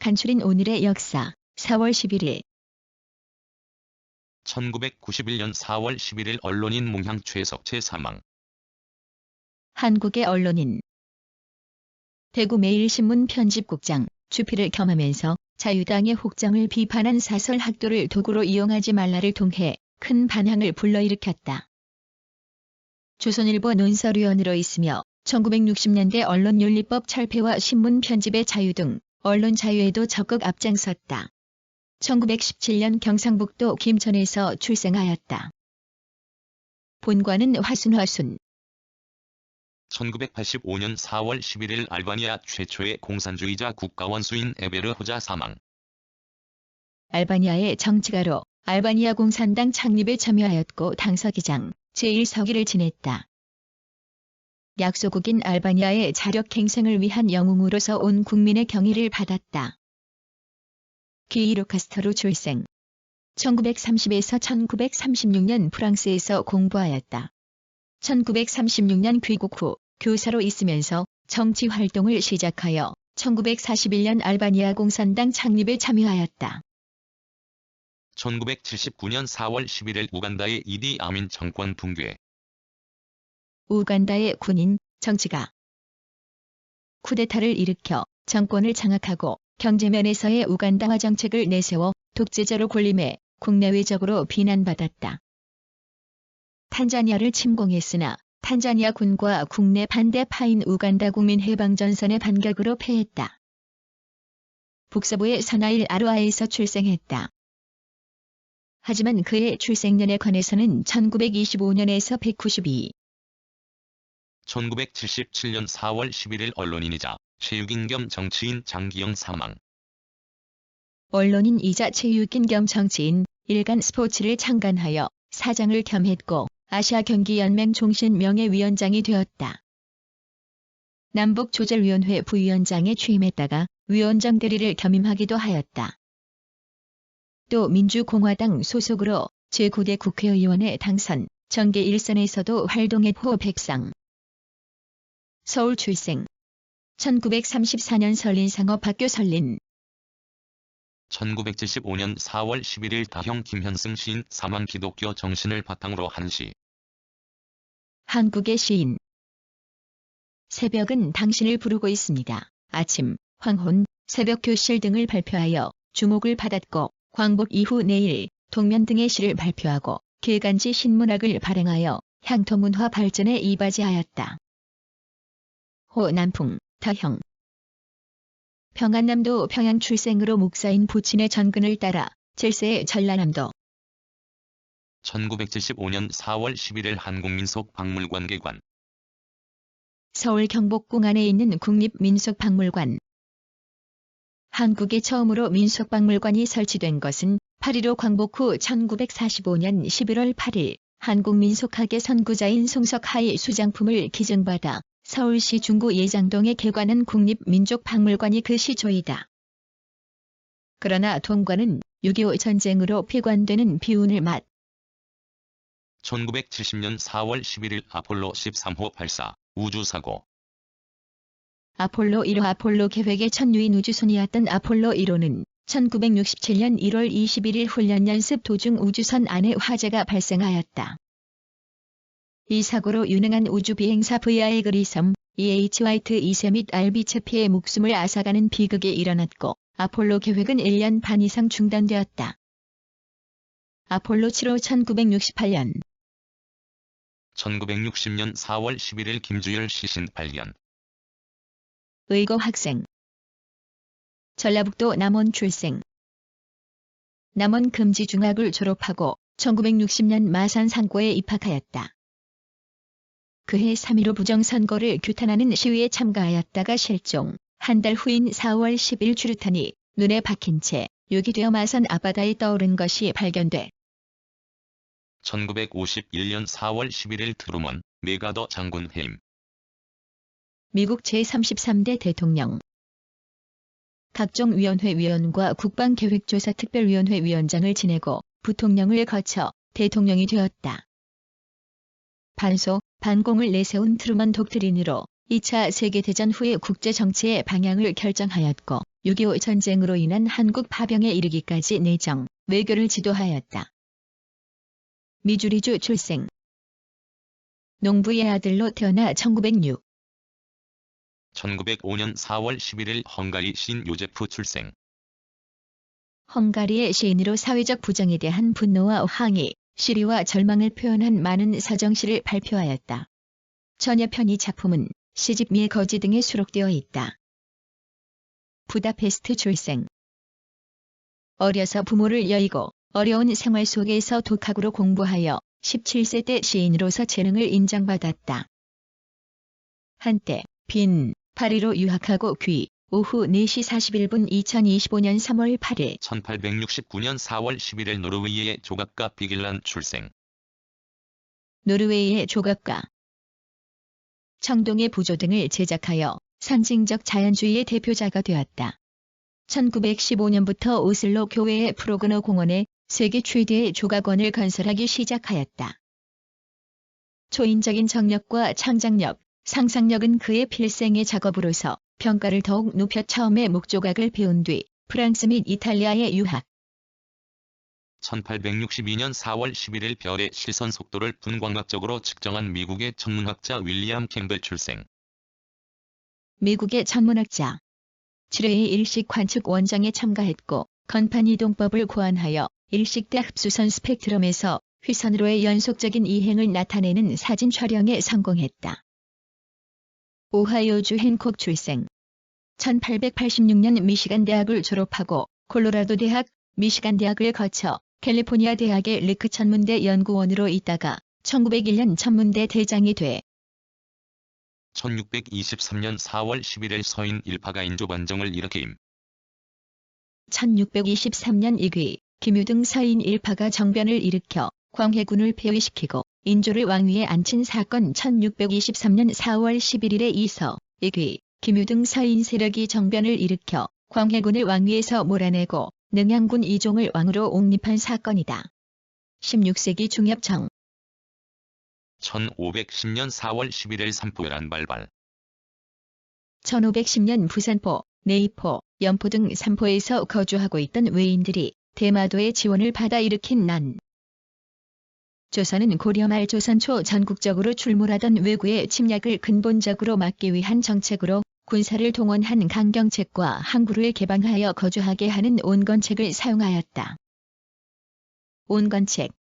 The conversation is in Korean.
간추린 오늘의 역사. 4월 11일 1991년 4월 11일 언론인 문향 최석채 사망. 한국의 언론인. 대구 매일신문 편집국장, 주필을 겸하면서 자유당의 혹정을 비판한 사설 학도를 도구로 이용하지 말라를 통해 큰 반향을 불러일으켰다. 조선일보 논설위원으로 있으며 1960년대 언론윤리법 철폐와 신문 편집의 자유 등 언론 자유에도 적극 앞장섰다. 1917년 경상북도 김천에서 출생하였다. 본관은 화순. 1985년 4월 11일 알바니아 최초의 공산주의자 국가원수인 에베르 호자 사망. 알바니아의 정치가로 알바니아 공산당 창립에 참여하였고 당서기장 제1서기를 지냈다. 약소국인 알바니아의 자력갱생을 위한 영웅으로서 온 국민의 경의를 받았다. 기이로 카스트로 출생. 1930에서 1936년 프랑스에서 공부하였다. 1936년 귀국 후 교사로 있으면서 정치 활동을 시작하여 1941년 알바니아 공산당 창립에 참여하였다. 1979년 4월 11일 우간다의 이디 아민 정권 붕괴. 우간다의 군인, 정치가. 쿠데타를 일으켜 정권을 장악하고 경제면에서의 우간다화 정책을 내세워 독재자로 군림해 국내외적으로 비난받았다. 탄자니아를 침공했으나 탄자니아 군과 국내 반대파인 우간다 국민해방전선의 반격으로 패했다. 북서부의 서나일 아루아에서 출생했다. 하지만 그의 출생년에 관해서는 1925년에서 192. 1977년 4월 11일 언론인이자 체육인 겸 정치인 장기영 사망. 언론인이자 체육인 겸 정치인, 일간 스포츠를 창간하여 사장을 겸했고 아시아경기연맹 종신 명예위원장이 되었다. 남북조절위원회 부위원장에 취임했다가 위원장 대리를 겸임하기도 하였다. 또 민주공화당 소속으로 제9대 국회의원에 당선, 정계 일선에서도 활동했고 백상. 서울 출생. 1934년 설린상업학교 설린. 1975년 4월 11일 다형 김현승 시인 사망. 기독교 정신을 바탕으로 한 시. 한국의 시인. 새벽은 당신을 부르고 있습니다. 아침, 황혼, 새벽 교실 등을 발표하여 주목을 받았고 광복 이후 내일, 동면 등의 시를 발표하고 개간지 신문학을 발행하여 향토문화 발전에 이바지하였다. 호남풍, 다형. 평안남도 평양 출생으로 목사인 부친의 전근을 따라 7세의 전라남도. 1975년 4월 11일 한국민속박물관 개관. 서울 경복궁 안에 있는 국립민속박물관. 한국에 처음으로 민속박물관이 설치된 것은 8.15 광복 후 1945년 11월 8일 한국민속학의 선구자인 송석하의 수장품을 기증받아 서울시 중구 예장동에 개관한 국립민족박물관이 그 시조이다. 그러나 동관은 6.25 전쟁으로 폐관되는 비운을 맞. 1970년 4월 11일 아폴로 13호 발사, 우주사고. 아폴로 1호 아폴로 계획의 첫 유인 우주선이었던 아폴로 1호는 1967년 1월 21일 훈련 연습 도중 우주선 안에 화재가 발생하였다. 이 사고로 유능한 우주비행사 V.I. 그리섬, E.H. 화이트 2세 및 R.B. 채피의 목숨을 앗아가는 비극이 일어났고 아폴로 계획은 1년 반 이상 중단되었다. 아폴로 7호 1968년. 1960년 4월 11일 김주열 시신 발견. 의고 학생. 전라북도 남원 출생. 남원 금지중학을 졸업하고 1960년 마산 상고에 입학하였다. 그해 3.15 부정선거를 규탄하는 시위에 참가하였다가 실종, 한 달 후인 4월 10일 추루탄이 눈에 박힌 채 유기되어 마산 앞바다에 떠오른 것이 발견돼. 1951년 4월 11일 트루먼, 메가더 장군 해임. 미국 제33대 대통령. 각종 위원회 위원과 국방계획조사특별위원회 위원장을 지내고 부통령을 거쳐 대통령이 되었다. 반소, 반공을 내세운 트루먼 독트린으로 2차 세계대전 후의 국제정치의 방향을 결정하였고 6.25 전쟁으로 인한 한국 파병에 이르기까지 내정, 외교를 지도하였다. 미주리주 출생. 농부의 아들로 태어나 1906. 1905년 4월 11일 헝가리 시인 요제프 출생. 헝가리의 시인으로 사회적 부정에 대한 분노와 항의, 시리와 절망을 표현한 많은 서정시를 발표하였다. 전여 편의 작품은 시집 미 거지 등에 수록되어 있다. 부다페스트 출생. 어려서 부모를 여의고 어려운 생활 속에서 독학으로 공부하여 17세 때 시인으로서 재능을 인정받았다. 한때 빈 파리로 유학하고 귀 오후 4시 41분 2025년 3월 8일 1869년 4월 11일 노르웨이의 조각가 비길란 출생. 노르웨이의 조각가. 청동의 부조 등을 제작하여 상징적 자연주의의 대표자가 되었다. 1915년부터 오슬로 교외의 프로그너 공원에 세계 최대의 조각원을 건설하기 시작하였다. 초인적인 정력과 창작력, 상상력은 그의 필생의 작업으로서 평가를 더욱 높여 처음에 목조각을 배운 뒤 프랑스 및 이탈리아에 유학. 1862년 4월 11일 별의 실선 속도를 분광학적으로 측정한 미국의 천문학자 윌리엄 캠벨 출생. 미국의 천문학자. 7회의 일식 관측 원장에 참가했고 건판 이동법을 고안하여 일식대 흡수선 스펙트럼에서 휘선으로의 연속적인 이행을 나타내는 사진 촬영에 성공했다. 오하이오주 핸콕 출생. 1886년 미시간 대학을 졸업하고 콜로라도 대학, 미시간 대학을 거쳐 캘리포니아 대학의 리크 천문대 연구원으로 있다가 1901년 천문대 대장이 돼 1623년 4월 11일 서인 일파가 인조 반정을 일으킴. 1623년 이귀 김유등 서인 일파가 정변을 일으켜 광해군을 폐위시키고 인조를 왕위에 앉힌 사건. 1623년 4월 11일에 이서 이귀 김유등 서인 세력이 정변을 일으켜 광해군을 왕위에서 몰아내고 능양군 이종을 왕으로 옹립한 사건이다. 16세기 중엽청. 1510년 4월 11일 삼포열한 발발. 1510년 부산포, 내이포, 연포 등 삼포에서 거주하고 있던 외인들이 대마도의 지원을 받아 일으킨 난. 조선은 고려 말 조선 초 전국적으로 출몰하던 외구의 침략을 근본적으로 막기 위한 정책으로 군사를 동원한 강경책과 항구를 개방하여 거주하게 하는 온건책을 사용하였다. 온건책.